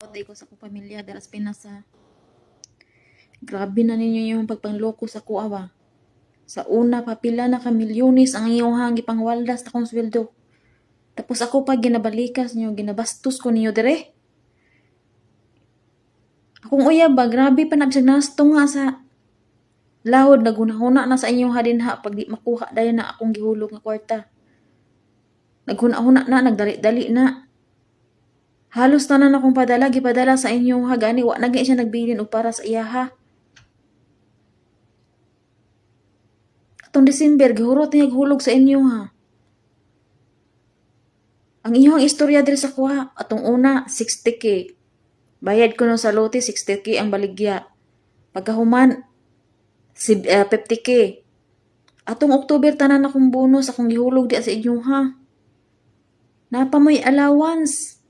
Pati ko sa akong pamilya dalas Pinas sa grabe na ninyo yung pagpangloko sa kuha ba. Sa una papila na ka milyones ang iyong hangi pangwaldas ta kong sweldo. Tapos ako pa ginabalikas niyo, ginabastos ko niyo dire. Akong uyab ba, grabe pa nabsag nasto nga sa lahod naghunahuna na sa inyong hadinha pag di makuha dayon na akong gihulog nga kwarta. Naghunahuna na, nagdali-dali na. Halos tanan akong gipadala sa inyong hagani, wa na siya nagbilin og para sa iyaha. Atong December, gihurot niya hulog sa inyo ha. Ang iyong istorya diri sa kuha, atong una, 60K. Bayad ko no sa lote, 60K ang baligya. Pagkahuman, 50K. Atong October, tanan akong bonus, akong gihulog di sa inyo ha. Napamoy allowance.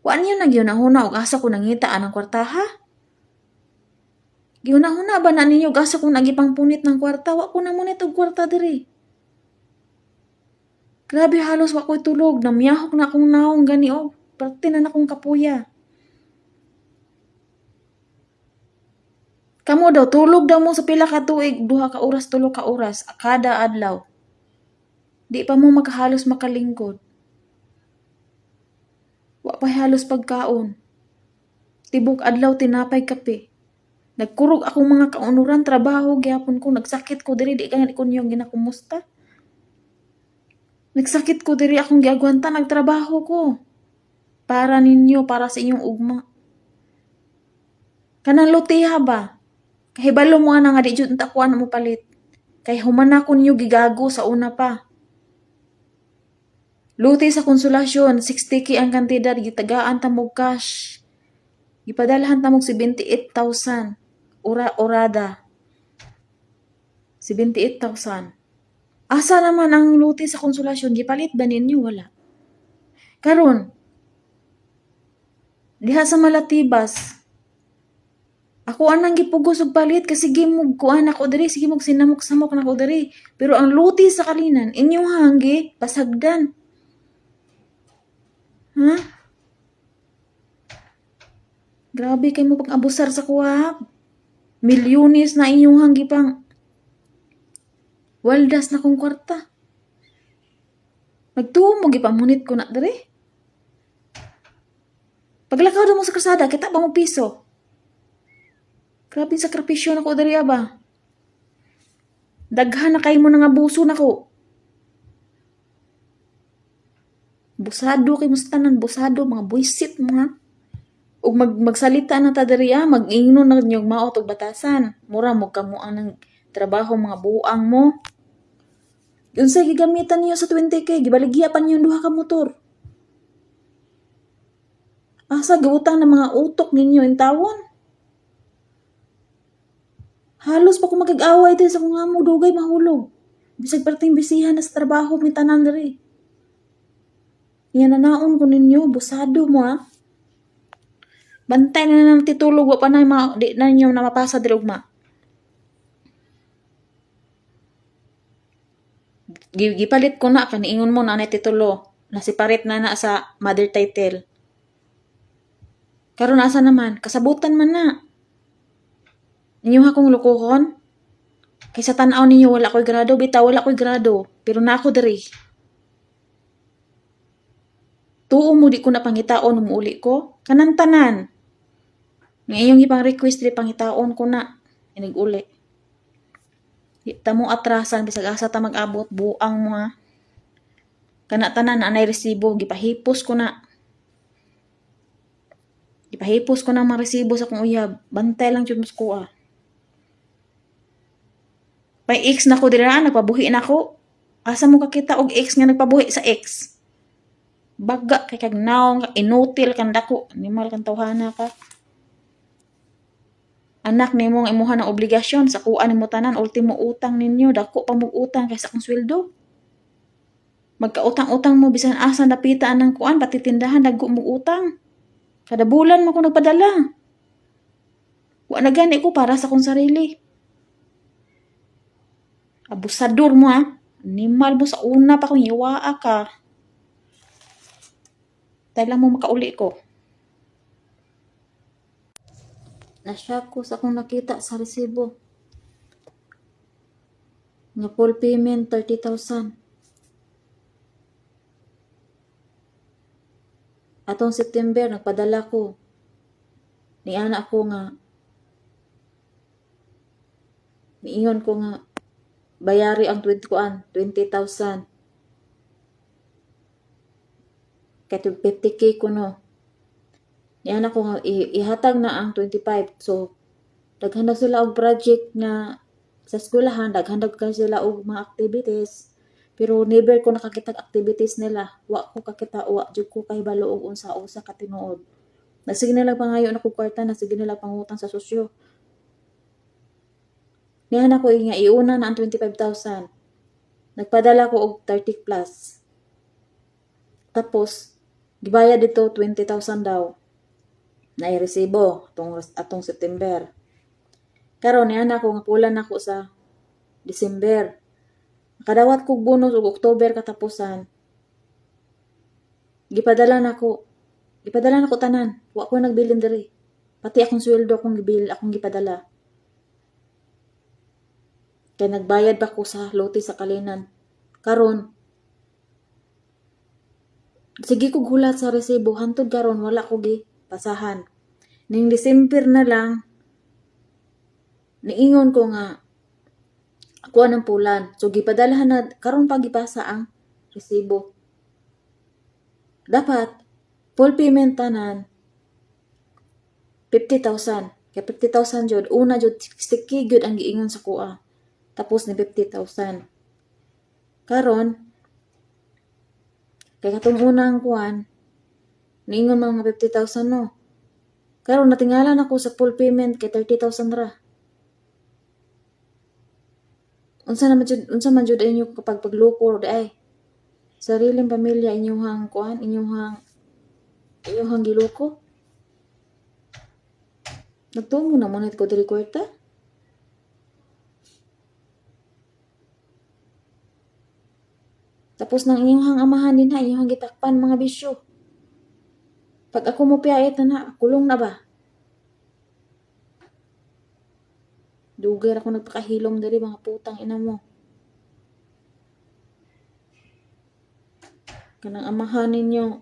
Waan niyo nagyunahuna og asa ko nangita anang kwarta ha? Gihunahuna ba na ninyo og asa ko nagipangpunit ng kwarta? Wa ko na munit og kwarta diri. Grabe halos wa ko'y tulog. Namiyahok na akong naong gani o. Parte na akong kapuya. Kamo daw, tulog daw mo sa pila ka tuig, 2 ka oras, 3 ka oras, kada adlaw. Di pa mo makahalos makalingkod. Wa pa halos pagkaon. Tibok adlaw tinapay kape. Nagkurog akong mga kaunuran, trabaho, gyapon ko, nagsakit ko diri, di kaya ko niyong ginakumusta. Nagsakit ko diri akong giagwanta, nagtrabaho ko. Para ninyo, para sa inyong ugma. Kanang lutiha ba? Kahibalo mo nga di jud takuan mo palit. Kay humana ko niyo gigago sa una pa. Luti sa konsolasyon, 60K ang kantidad, gitagaan tamog cash. Gipadalahan tamog 78,000. Orada. 78,000. Asa naman ang luti sa konsolasyon? Gipalit ba ninyo? Wala. Karon, diha sa Malatibas, ako anang gipugos og palit kasi gimog kuan ako diri, sige mog sinamok-samok na ako diri. Pero ang luti sa kalinan, inyong hanggi, pasagdan. Ha? Grabe kay mo pag-abusar sa kuha. Milyones na inyong hanggi pang waldas na kong kwarta. Nagtuo mo gipamunit ko na diri. Paglakaw mo sa kasada, kita ba mo piso? Grabe sakripisyo na ko diri ba? Daghan na kay mo nga buso na ko. Busado kay mustanan, busado, mga buisit mga. Ug magsalita na ta diri mag-ingnon na nyog maot og batasan. Mura mo kamo ang trabaho mga buang mo. Unsay gigamitan niyo sa 20K, gibaligya pa niyo 2 ka motor. Asa gawutang ng mga utok ninyo in tawon? Halos pa ko magag-away din sa kung amo dugay mahulog. Bisag perting bisihan na sa trabaho mi tanan diri. Yan na naon ko ninyo, busado mo ha. Bantay na nang titulog, wa pa na di na ninyo na mapasa diri ugma. Gipalit ko na, kaniingon mo na titulo. Nasiparit na sa mother title. Karon asa naman, kasabutan man na. Ninyo akong lukuhon? Kaysa tanaw ninyo, wala ko'y grado, bitaw, wala ko'y grado. Pero na ako diri. Tuo mo di ko na pangitaon umuuli ko. Kanantanan. Ngayong ipang request di pangitaon ko na. Inig-uli. Di ta mo atrasan, bisag asa ta mag-abot, buang mo ha. Kanatanan na anay resibo, gipahipos ko na. Gipahipos ko na mga resibo sa kong uyab. Bantay lang jud mas kuha. May ex na ko dira, nagpabuhi na ko. Asa mo kakita og ex nga nagpabuhi sa ex? Baga kay kag naong, inutil kang dako, animal kang tawhana ka. Anak nimo nga imuha ng obligasyon sa kuan nimo tanan, ultimo utang ninyo, dako pa mo utang kaysa akong sweldo. Magkautang-utang mo bisan asa napitaan ng kuan, pati tindahan dagko mo utang. Kada bulan mo ko nagpadala. Wa na gani ko para sa akong sarili. Abusador mo ha. Animal mo sa una pa kung iwaa ka. Dahil lang mo makauli ko. Na-shock ko sa akong nakita sa resibo. Nga full payment, 30,000. Atong September, nagpadala ko. Ni anak ko nga, niingon ko nga, bayari ang 20,000. Kaya 50K ko no. Ni anak ko nga, ihatag na ang 25. So, daghandag sila og project na sa eskwelahan, daghandag ka sila og mga activities. Pero never ko nakakita activities nila. Wa ko kakita, wa jud ko kahibalo og unsa-unsa ka tinuod. Nasige nila pangayo na ko kwarta, nasige nila pangutang sa sosyo. Niyan ako nga iuna na ang 25,000. Nagpadala ko og 30 plus. Tapos gibayad dito 20,000 daw. Na resibo atong September. Karon niyan ako nga pulan ako sa December. Kadawat kog bonus og October katapusan. Gipadala nako tanan. Wa ko nagbilin diri. Pati akong sweldo akong gipadala. Kaya nagbayad pa ko sa lote sa Kalinan. Karon, sige kog hulat sa resibo, hantod karon wala ko pasahan. Ning December na lang, niingon ko nga, ako ng pulan. So, gipadalahan na, karon pa gipasa ang resibo. Dapat, full payment tanan, 50,000. Kaya 50,000 jud, una jud, 60 jud ang giingon sa kuha. Tapos ni 50,000. Karon, kaya katong unang kuhan, niingon mga 50,000 no. Karon natingalan ako sa full payment kay 30,000 ra. Unsa man jud inyo kapag pagloko ay sariling pamilya inyong kuhan, inyong giloko. Nagtumo na mo ko diri kwarta. Tapos nang inyong amahan din inyong gitakpan mga bisyo. Pag ako mo piyait na kulong na ba? Dugar ako nagpakahilom diri mga putang ina mo. Kanang amahan ninyo.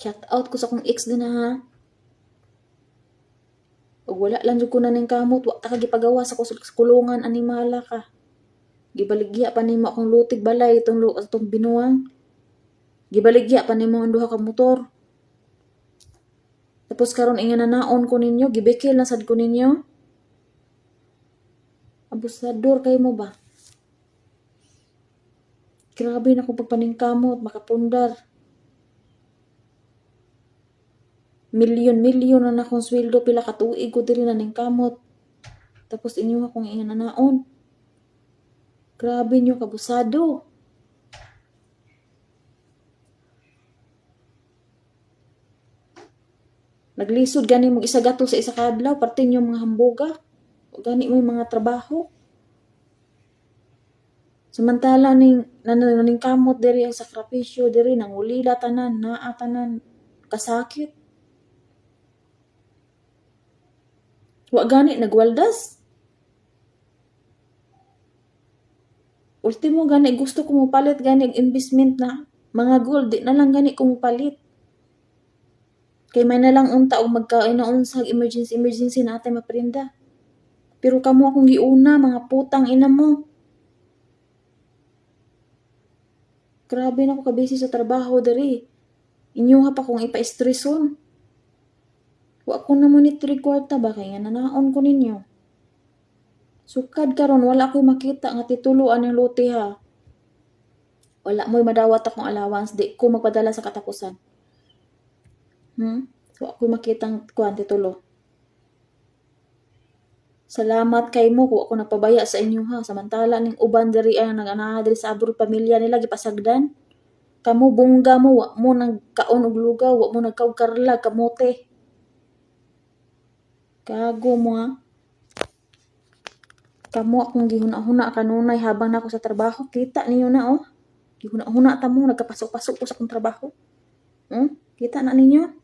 Shout out ko sa akong ex din ha. Ug wala lang jud ko na ning kamot, wa ta ka gipagawa sa kulungan animala ka. Gibaligya pa nimo akong lutig balay itong binuang. Gibaligya pa nimo ang duha ka motor. Tapos karon ingon na naon ko ninyo, gibikil na sad ko ninyo. Abusador kay mo ba? Grabe na ko pagpaningkamot, makapundar. Milyon na akong sweldo, pila ka tuig ko diri na ning kamot. Tapos inyo akong ingon na naon. Grabe nyo, kabusado. Naglisod gani mo isa gato sa isa kadlaw, parte nyo mga hambuga. O gani mo mga trabaho. Samantala ning kamot diri ang sakripisyo diri nang ulila tanan, naa tanan, kasakit. Wa gani nagwaldas. Ultimo gani gusto ko mo palit gani investment na mga gold, di na lang gani ko mo palit. Kay may na lang unta o magkainoon sa emergency natin maprinda. Pero kamo akong giuna, mga putang ina mo. Grabe na ko kabisi sa trabaho diri. Inyo ha pa kong ipa-stresson. Wa ko na monetary kwarta ba kay nga nanaon ko ninyo. Sukad karon wala ko'y makita nga tituluan ng lote ha. Wala mo'y madawat akong allowance, di ko magpadala sa katapusan. Wa ko'y makitang kuan titulo. Salamat kay mo kung ako nagpabaya sa inyo ha. Samantala ning uban diri ang nag-anaha diri sa abroad pamilya nila gipasagdan. Kamu bungga mo, wa mo nagkaon og lugaw, wa mo nagkaugkarla, kamote. Kago mo ha. Kamu akong gihuna-huna kanunay habang nako sa trabaho. Kita ninyo na oh. Gihuna-huna ta mo, nagkapasok-pasok ko sa akong trabaho. Kita na ninyo.